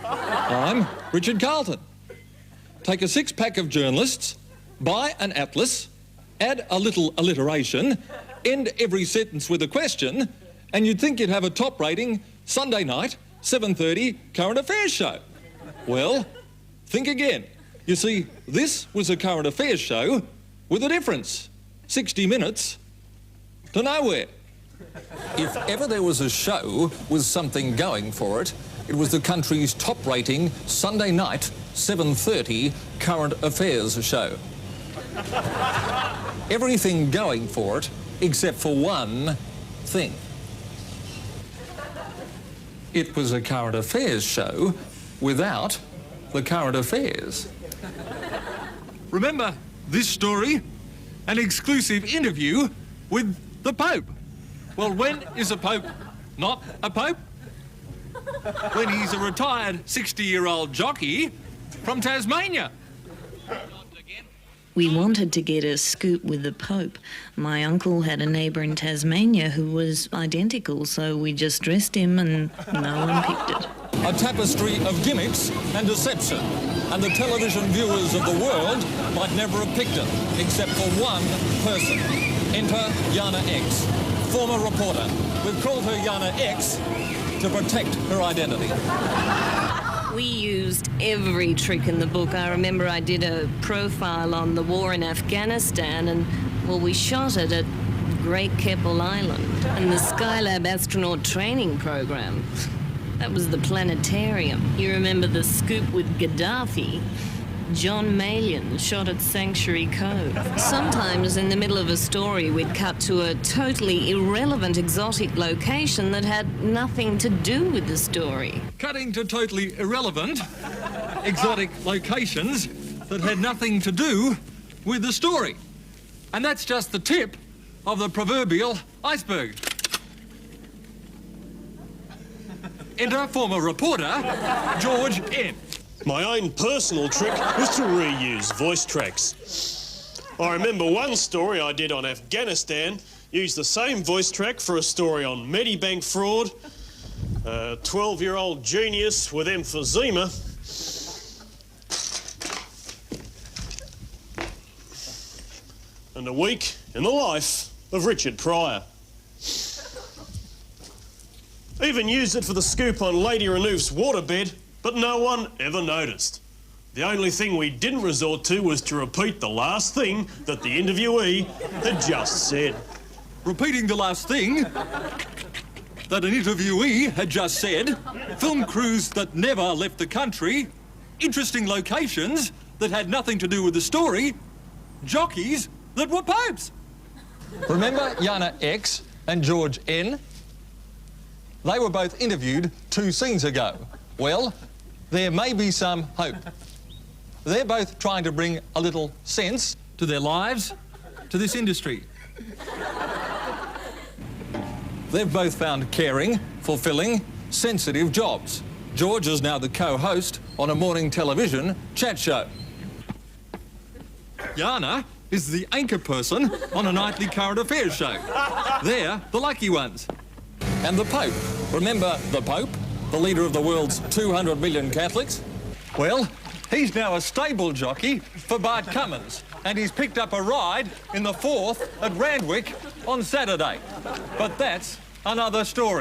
I'm Richard Carlton. Take a six-pack of journalists, buy an atlas, add a little alliteration, end every sentence with a question, and you'd think you'd have a top-rating Sunday night, 7:30 current affairs show. Well, think again. You see, this was a current affairs show with a difference. 60 minutes to nowhere. If ever there was a show with something going for it, it was the country's top-rating Sunday night, 7:30 current affairs show. Everything going for it except for one thing. It was a current affairs show without the current affairs. Remember this story? An exclusive interview with the Pope. Well, when is a Pope not a Pope? When he's a retired 60-year-old jockey from Tasmania. We wanted to get a scoop with the Pope. My uncle had a neighbour in Tasmania who was identical, so we just dressed him and no one picked it. A tapestry of gimmicks and deception, and the television viewers of the world might never have picked it, except for one person. Enter Yana X, former reporter. We've called her Yana X to protect her identity. We used every trick in the book. I remember I did a profile on the war in Afghanistan and, well, we shot it at Great Keppel Island and the Skylab astronaut training program. That was the planetarium. You remember the scoop with Gaddafi? John Malian shot at Sanctuary Cove. Sometimes in the middle of a story we'd cut to a totally irrelevant exotic location that had nothing to do with the story. Cutting to totally irrelevant exotic locations that had nothing to do with the story. And that's just the tip of the proverbial iceberg. Enter former reporter George N. My own personal trick was to reuse voice tracks. I remember one story I did on Afghanistan used the same voice track for a story on Medibank fraud, a 12-year-old genius with emphysema, and a week in the life of Richard Pryor. Even used it for the scoop on Lady Renouf's waterbed, but no one ever noticed. The only thing we didn't resort to was to repeat the last thing that the interviewee had just said. Repeating the last thing that an interviewee had just said, film crews that never left the country, interesting locations that had nothing to do with the story, jockeys that were popes. Remember Yana X and George N? They were both interviewed 2 scenes ago. Well, there may be some hope. They're both trying to bring a little sense to their lives, to this industry. They've both found caring, fulfilling, sensitive jobs. George is now the co-host on a morning television chat show. Yana is the anchor person on a nightly current affairs show. They're the lucky ones. And the Pope. Remember the Pope? The leader of the world's 200 million Catholics? Well, he's now a stable jockey for Bart Cummins, and he's picked up a ride in the 4th at Randwick on Saturday. But that's another story.